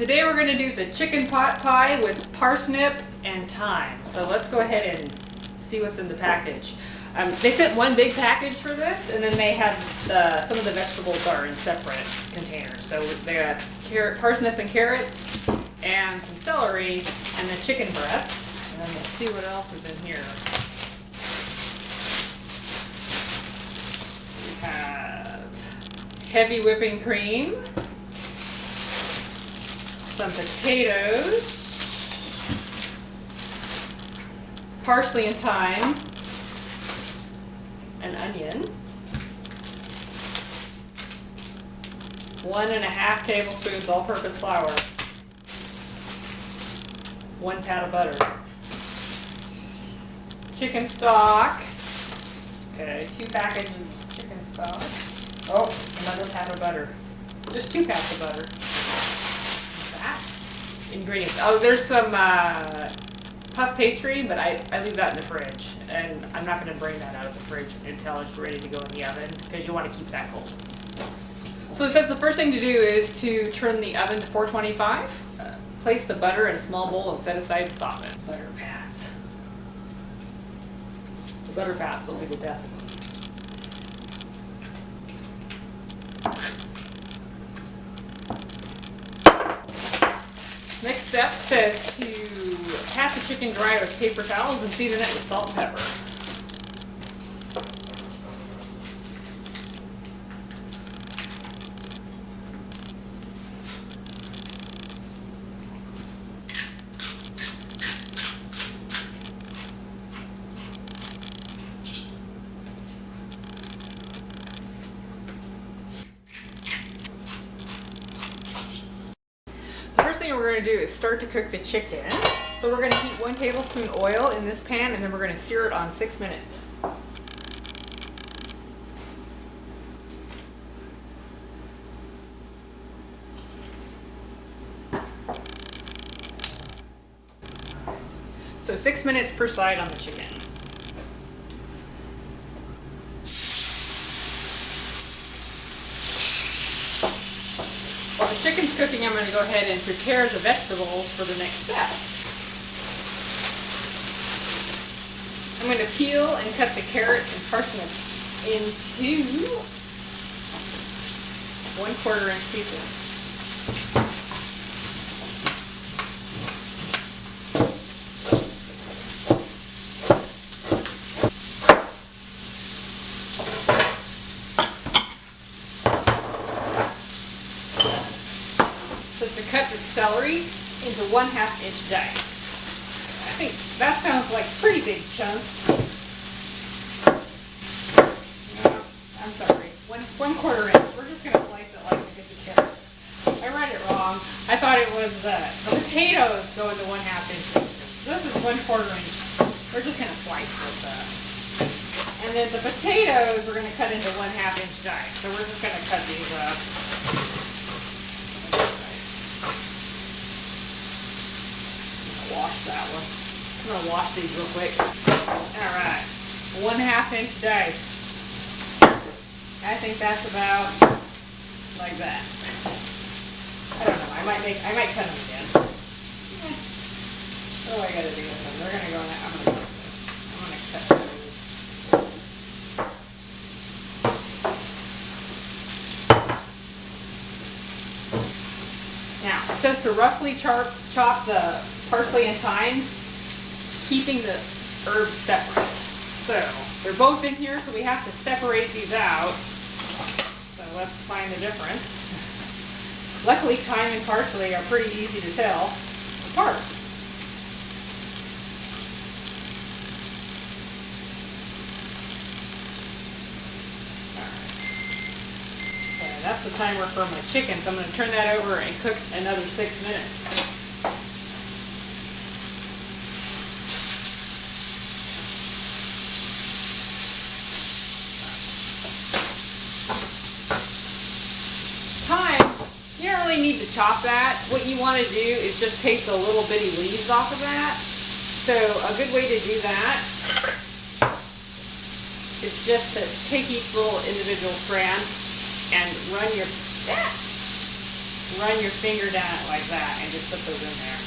Today we're going to do the chicken pot pie with parsnip and thyme. So let's go ahead and see what's in the package. They sent one big package for this, and then they have some of the vegetables are in separate containers. So they got parsnip and carrots, and some celery, and the chicken breast. And then let's see what else is in here. We have heavy whipping cream, some potatoes, parsley and thyme, an onion, 1.5 tablespoons all-purpose flour, 1 pat of butter, chicken stock, okay, 2 packages of chicken stock, oh, another pat of butter, just 2 pats of butter. Ingredients. Oh, there's some puff pastry, but I leave that in the fridge, and I'm not going to bring that out of the fridge until it's ready to go in the oven because you want to keep that cold. So it says the first thing to do is to turn the oven to 425. Place the butter in a small bowl and set aside to soften. Butter pats. The butter pats will be the death of them. Next step says to pat the chicken dry with paper towels and season it with salt and pepper. First thing we're going to do is start to cook the chicken. So we're going to heat 1 tablespoon oil in this pan, and then we're going to sear it on 6 minutes. So 6 minutes per side on the chicken. While the chicken's cooking, I'm going to go ahead and prepare the vegetables for the next step. I'm going to peel and cut the carrots and parsnips into 1/4 inch pieces. To cut the celery into 1/2 inch dice. I think that sounds like pretty big chunks. No, I'm sorry. 1/4 inch. We're just going to slice it like we did the carrot. I read it wrong. I thought it was the potatoes go into 1/2 inch. This is 1/4 inch. We're just going to slice this up. And then the potatoes we're going to cut into 1/2 inch dice. So we're just going to cut these up. Wash that one. I'm going to wash these real quick. Alright. 1/2 inch dice. I think that's about like that. I don't know. I might cut them again. What do I got to do with them? They're going to go in that. I'm going to cut those. Now, it says to roughly chop the parsley and thyme, keeping the herbs separate. So they're both in here, so we have to separate these out. So let's find the difference. Luckily, thyme and parsley are pretty easy to tell apart. Okay, that's the timer for my chicken, so I'm going to turn that over and cook another 6 minutes. You don't really need to chop that. What you want to do is just take the little bitty leaves off of that. So a good way to do that is just to take each little individual strand and run your run your finger down it like that and just put those in there.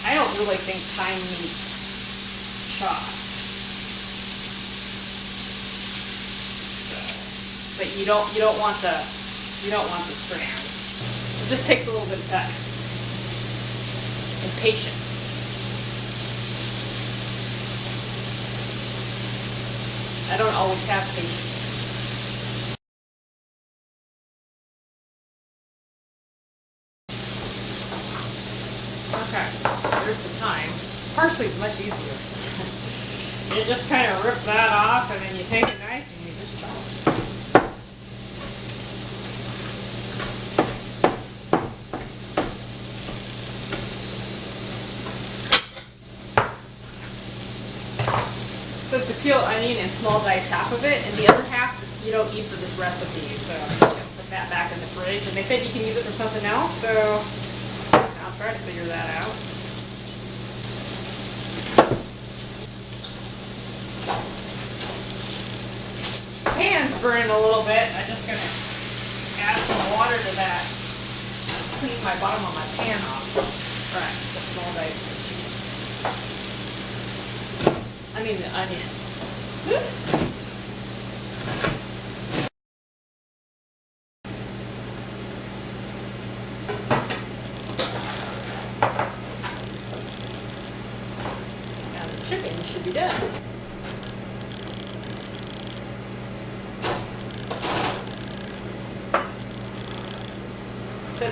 I don't really think thyme needs chopped. But you don't want the strand. It just takes a little bit of time and patience. I don't always have patience. Okay, there's the thyme. Parsley is much easier. You just kind of rip that off, and then you take a knife and you just chop it. Says to peel onion and small dice half of it, and the other half you don't eat for this recipe, so I'm just going to put that back in the fridge. And they said you can use it for something else, so I'll try to figure that out. Pan's burning a little bit. I'm just going to add some water to that. Clean my bottom of my pan off. Alright, the small dice. I mean the onion. Now the chicken should be done.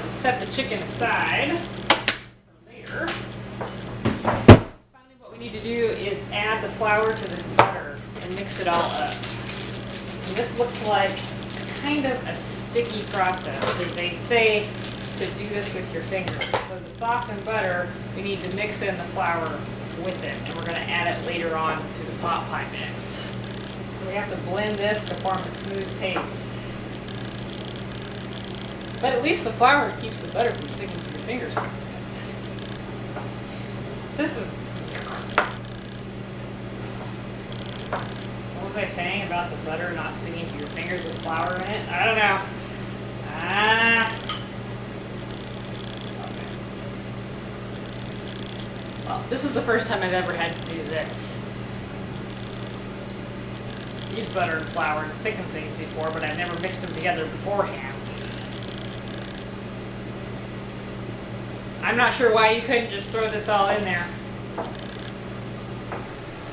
Set the chicken aside for later. Finally, what we need to do is add the flour to this butter and mix it all up. And this looks like kind of a sticky process, because they say to do this with your fingers. So to soften butter, we need to mix in the flour with it, and we're going to add it later on to the pot pie mix. So we have to blend this to form a smooth paste. But at least the flour keeps the butter from sticking to your fingers. This is... What was I saying about the butter not sticking to your fingers with flour in it? I don't know. Okay. Well, this is the first time I've ever had to do this. I've used butter and flour to thicken things before, but I never mixed them together beforehand. I'm not sure why you couldn't just throw this all in there.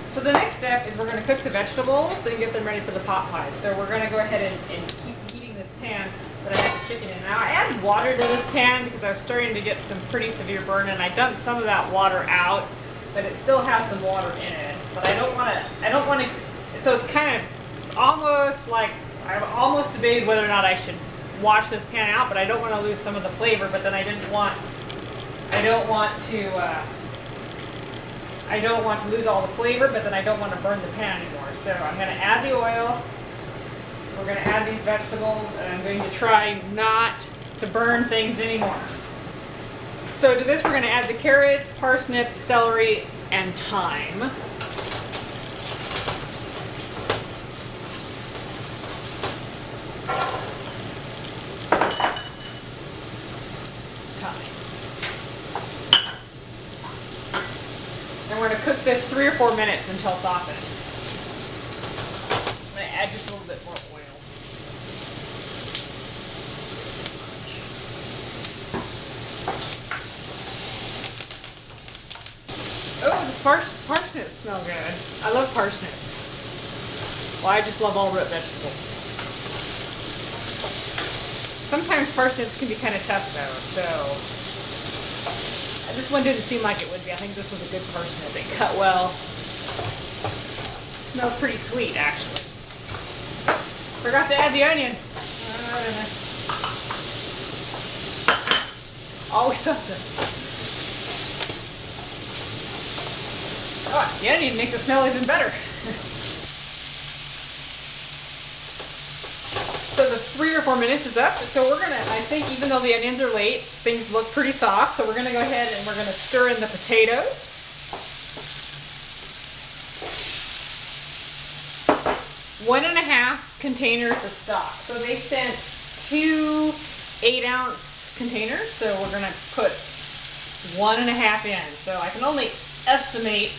So the next step is we're going to cook the vegetables and get them ready for the pot pie. So we're going to go ahead and keep heating this pan that I have the chicken in. Now I added water to this pan because I was starting to get some pretty severe burn, and I dumped some of that water out, but it still has some water in it. But I don't want to, so it's almost like, I've almost debated whether or not I should wash this pan out, but I don't want to lose some of the flavor, but then I don't want to lose all the flavor, but then I don't want to burn the pan anymore. So I'm going to add the oil. We're going to add these vegetables, and I'm going to try not to burn things anymore. So to this we're going to add the carrots, parsnip, celery, and thyme. And we're going to cook this 3 or 4 minutes until softened. I'm going to add just a little bit more oil. Oh, the parsnips smell good. I love parsnips. Well, I just love all root vegetables. Sometimes parsnips can be kind of tough though, so this one didn't seem like it would be. I think this was a good parsnip. It cut well. Smells pretty sweet, actually. Forgot to add the onion. Always something. Oh, the onion makes it smell even better. So the 3 or 4 minutes is up. So we're gonna, I think even though the onions are late, things look pretty soft. So we're gonna go ahead and we're gonna stir in the potatoes. One and a half containers of stock. So they sent 2 8-ounce container, so we're gonna put 1.5 in. So I can only estimate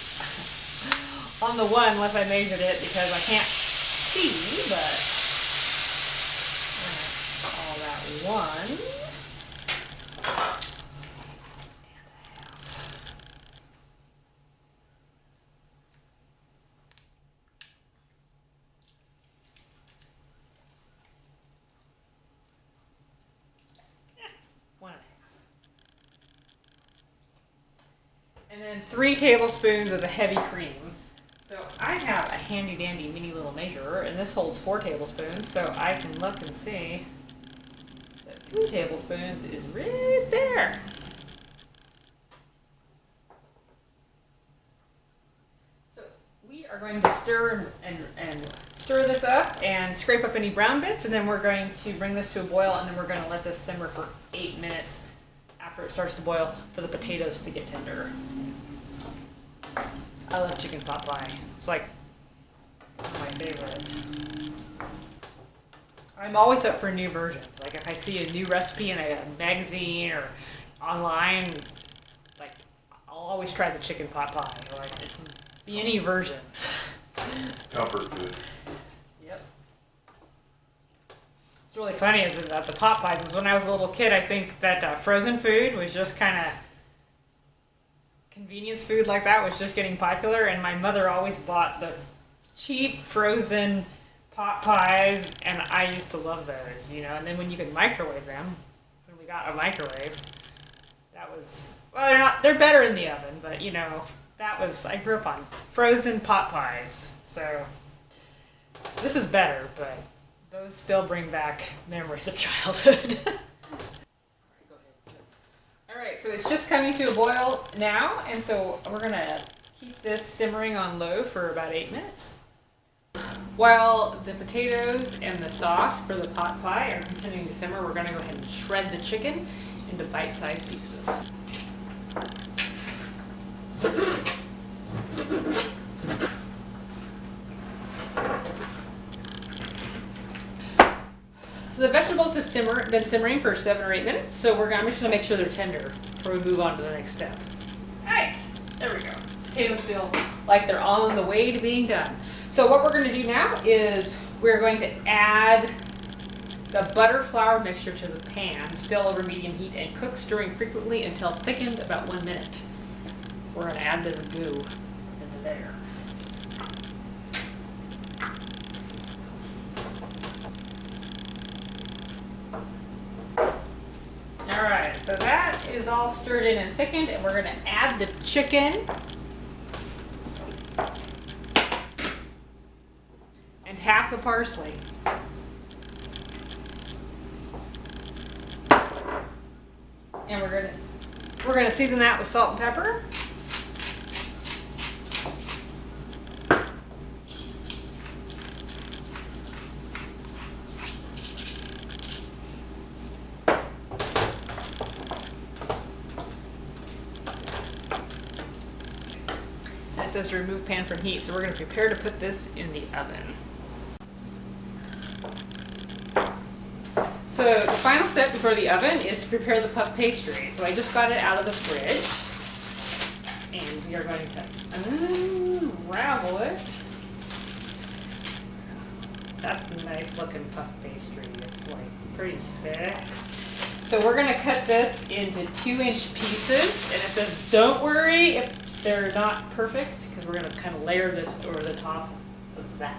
on the one unless I measured it because I can't see, but all that one. And then 3 tablespoons of the heavy cream. So I have a handy dandy mini little measurer, and this holds 4 tablespoons, so I can look and see that 3 tablespoons is right there. So we are going to stir and stir this up and scrape up any brown bits, and then we're going to bring this to a boil, and then we're going to let this simmer for 8 minutes after it starts to boil for the potatoes to get tender. I love chicken pot pie. It's like one of my favorites. I'm always up for new versions. Like if I see a new recipe in a magazine or online, like I'll always try the chicken pot pie. Like it can be any version. Comfort food. Yep. What's really funny is about the pot pies is when I was a little kid, I think that frozen food was just kind of convenience food like that was just getting popular, and my mother always bought the cheap frozen pot pies, and I used to love those, you know. And then when you could microwave them, when we got a microwave, that was, well, they're better in the oven, but you know, I grew up on frozen pot pies, so this is better, but those still bring back memories of childhood. Alright, so it's just coming to a boil now, and so we're going to keep this simmering on low for about 8 minutes. While the potatoes and the sauce for the pot pie are continuing to simmer, we're going to go ahead and shred the chicken into bite-sized pieces. The vegetables have been simmering for 7 or 8 minutes, so I'm just going to make sure they're tender before we move on to the next step. Alright, there we go. Potatoes feel like they're on the way to being done. So what we're going to do now is we're going to add the butter flour mixture to the pan, still over medium heat, and cook, stirring frequently until thickened about 1 minute. So we're going to add this goo into there. Alright, so that is all stirred in and thickened, and we're going to add the chicken and half the parsley. And we're going to season that with salt and pepper. It says to remove pan from heat, so we're going to prepare to put this in the oven. So the final step before the oven is to prepare the puff pastry. So I just got it out of the fridge, and we are going to unravel it. That's a nice looking puff pastry. It's like pretty thick. So we're going to cut this into 2-inch pieces, and it says don't worry if they're not perfect, because we're going to kind of layer this over the top of that.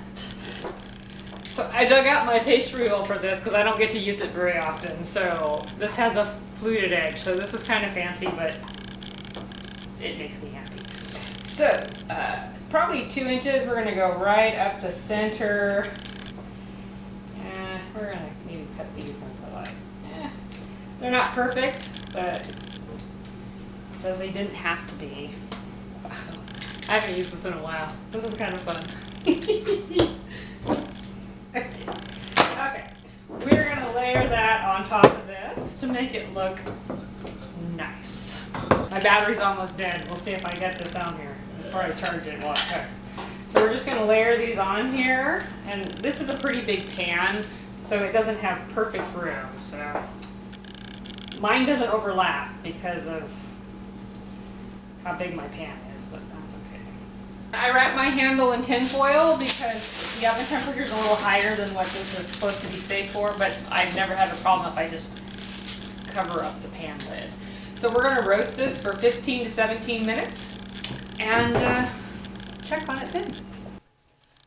So I dug out my pastry wheel for this because I don't get to use it very often. So this has a fluted edge, so this is kind of fancy, but it makes me happy. So probably 2 inches, we're going to go right up to center. And we're going to maybe cut these into like, they're not perfect, but it says they didn't have to be. I haven't used this in a while. This is kind of fun. Okay. We're going to layer that on top of this to make it look nice. My battery's almost dead. We'll see if I get this on here before I charge it while it cooks. So we're just going to layer these on here. And this is a pretty big pan, so it doesn't have perfect room. So Mine doesn't overlap because of how big my pan is, but that's okay. I wrap my handle in tin foil because the oven temperature is a little higher than what this is supposed to be safe for, but I've never had a problem if I just cover up the pan lid. So we're going to roast this for 15 to 17 minutes and check on it then.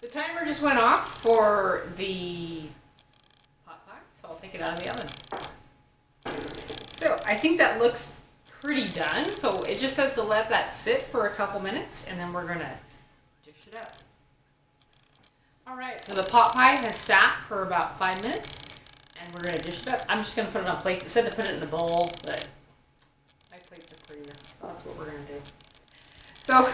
The timer just went off for the pot pie, so I'll take it out of the oven. So I think that looks pretty done. So it just says to let that sit for a couple minutes and then we're going to dish it up. Alright, so the pot pie has sat for about 5 minutes and we're going to dish it up. I'm just going to put it on a plate. It said to put it in a bowl, but my plates are prettier, so that's what we're going to do. So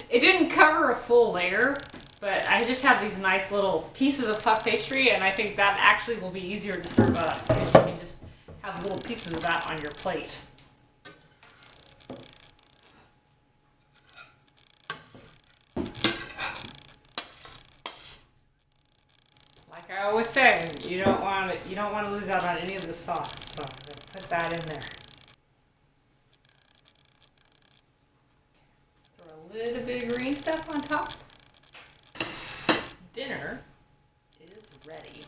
it didn't cover a full layer, but I just have these nice little pieces of puff pastry, and I think that actually will be easier to serve up because you can just have little pieces of that on your plate. Like I always say, you don't want to lose out on any of the sauce, so I'm going to put that in there. Throw a little bit of green stuff on top. Dinner is ready.